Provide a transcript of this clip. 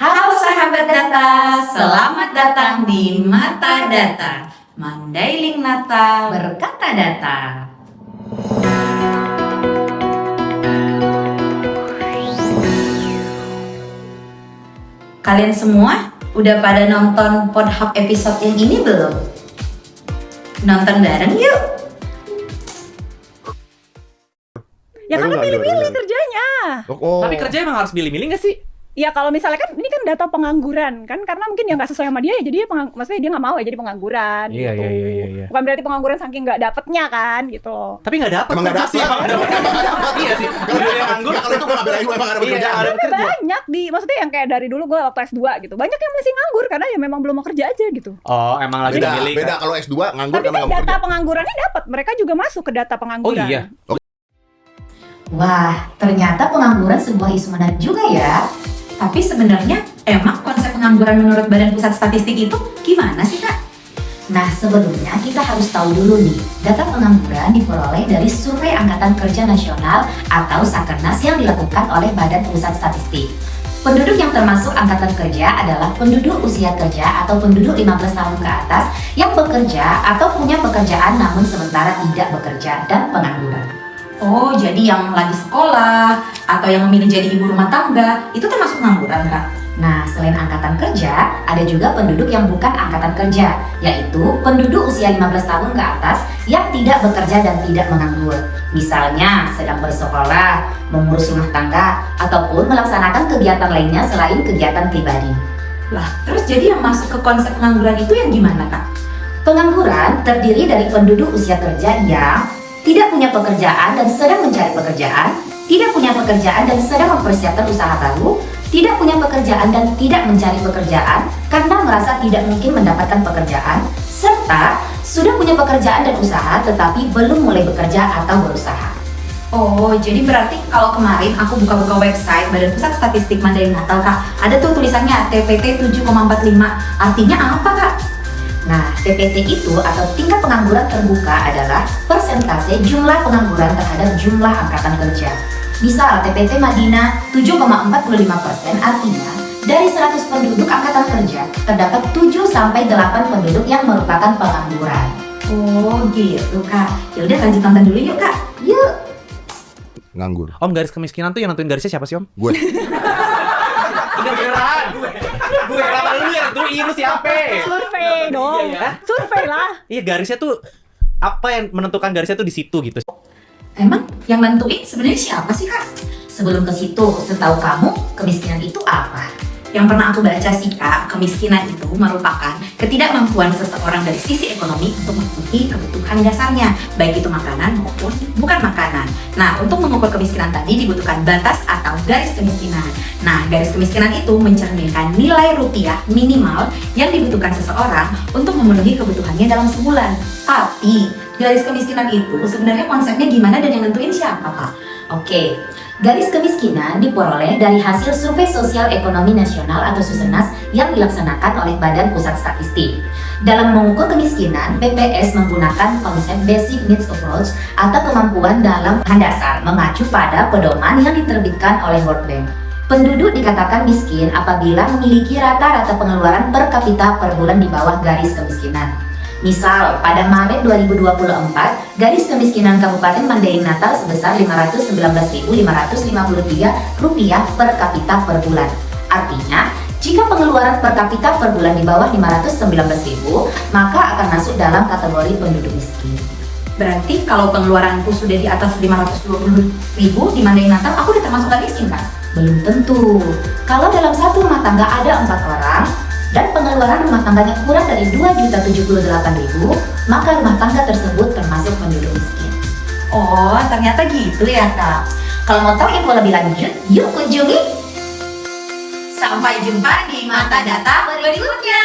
Halo sahabat data, selamat datang di Mata Data, Mandailing Nata berkata data. Kalian semua udah pada nonton Podhub episode yang ini belum? Nonton bareng yuk! Ya kan milih-milih kerjanya. Tapi kerja emang harus milih-milih nggak sih? Ya kalau misalnya kan ini kan data pengangguran kan, karena mungkin yang nggak sesuai sama dia ya, jadi maksudnya dia nggak mau ya jadi pengangguran. Iya, gitu. iya. Bukan berarti pengangguran saking nggak dapetnya kan gitu. Tapi nggak dapet. Emang nggak kerja dapet? sih, emang nggak dapet. Iya sih. Kalau dia yang nganggur, Kalau itu gue nggak belain lu, emang ada Iya, pekerjaan. ada Tapi kerja. banyak maksudnya yang kayak dari dulu gue waktu S2 gitu, banyak yang masih nganggur karena ya memang belum mau kerja aja gitu. Oh, emang lagi Beda, milih. beda kalau S2 nganggur Tapi karena kan nggak mau data kerja. penganggurannya dapat, mereka juga masuk ke data Oh pengangguran. iya. Wah, ternyata pengangguran sebuah isu menarik juga ya. Tapi sebenarnya emang konsep pengangguran menurut Badan Pusat Statistik itu gimana sih Kak? Nah sebelumnya kita harus tahu dulu nih, data pengangguran diperoleh dari Survei Angkatan Kerja Nasional atau Sakernas yang dilakukan oleh Badan Pusat Statistik. Penduduk yang termasuk angkatan kerja adalah penduduk usia kerja atau penduduk 15 tahun ke atas yang bekerja atau punya pekerjaan namun sementara tidak bekerja dan pengangguran. Oh, jadi yang lagi sekolah atau yang memilih jadi ibu rumah tangga itu termasuk pengangguran, Kak? Nah, selain angkatan kerja, ada juga penduduk yang bukan angkatan kerja, yaitu penduduk usia 15 tahun ke atas yang tidak bekerja dan tidak menganggur. Misalnya, sedang bersekolah, mengurus rumah tangga, ataupun melaksanakan kegiatan lainnya selain kegiatan pribadi. Lah, terus jadi yang masuk ke konsep pengangguran itu yang gimana, Kak? Pengangguran terdiri dari penduduk usia kerja yang tidak punya pekerjaan dan sedang mencari pekerjaan, tidak punya pekerjaan dan sedang mempersiapkan usaha baru, tidak punya pekerjaan dan tidak mencari pekerjaan karena merasa tidak mungkin mendapatkan pekerjaan, serta sudah punya pekerjaan dan usaha tetapi belum mulai bekerja atau berusaha. Oh, jadi berarti kalau kemarin aku buka-buka website Badan Pusat Statistik Mandailing Natal, Kak, ada tuh tulisannya TPT 7,45. Artinya apa, Kak? Nah, TPT itu atau tingkat pengangguran terbuka adalah persentase jumlah pengangguran terhadap jumlah angkatan kerja. Misal TPT Madinah 7,45%, artinya dari 100 penduduk angkatan kerja terdapat 7-8 penduduk yang merupakan pengangguran. Oh gitu Kak. Ya udah lanjut nonton dulu yuk Kak. Yuk. Nganggur. Om, garis kemiskinan tuh yang nentuin garisnya siapa sih, Om? Gue. Beneran. Gue kenapa lu yang nentuin lu siapa? Survei dong. Iya, ya. Survei lah. Iya, garisnya tuh apa yang menentukan garisnya tuh di situ gitu. Emang yang nentuin sebenarnya siapa sih Kak? Sebelum ke situ, setahu kamu kemiskinan itu apa? Yang pernah aku baca sih Kak, kemiskinan itu merupakan ketidakmampuan seseorang dari sisi ekonomi untuk memenuhi kebutuhan dasarnya, baik itu makanan maupun bukan makanan. Nah, untuk mengukur kemiskinan tadi dibutuhkan batas atau garis kemiskinan. Nah, garis kemiskinan itu mencerminkan nilai rupiah minimal yang dibutuhkan seseorang untuk memenuhi kebutuhannya dalam sebulan. Tapi, garis kemiskinan itu sebenarnya konsepnya gimana dan yang nentuin siapa Kak? Oke. Garis kemiskinan diperoleh dari hasil Survei Sosial Ekonomi Nasional atau Susenas yang dilaksanakan oleh Badan Pusat Statistik. Dalam mengukur kemiskinan, BPS menggunakan konsep Basic Needs Approach atau kemampuan dalam bahan dasar mengacu pada pedoman yang diterbitkan oleh World Bank. Penduduk dikatakan miskin apabila memiliki rata-rata pengeluaran per kapita per bulan di bawah garis kemiskinan. Misal, pada Maret 2024, garis kemiskinan Kabupaten Mandailing Natal sebesar Rp519.553 per kapita per bulan. Artinya, jika pengeluaran per kapita per bulan di bawah 519.000, maka akan masuk dalam kategori penduduk miskin. Berarti kalau pengeluaranku sudah di atas 520.000 di Mandailing Natal, aku udah termasuk gak miskin kan? Belum tentu. Kalau dalam satu rumah tangga ada 4 orang, dan pengeluaran rumah tangganya kurang dari 2.078.000, maka rumah tangga tersebut termasuk penduduk miskin. Oh, ternyata gitu ya Kak. Kalau mau tahu info lebih lanjut, yuk kunjungi. Sampai jumpa di Mata Data berikutnya.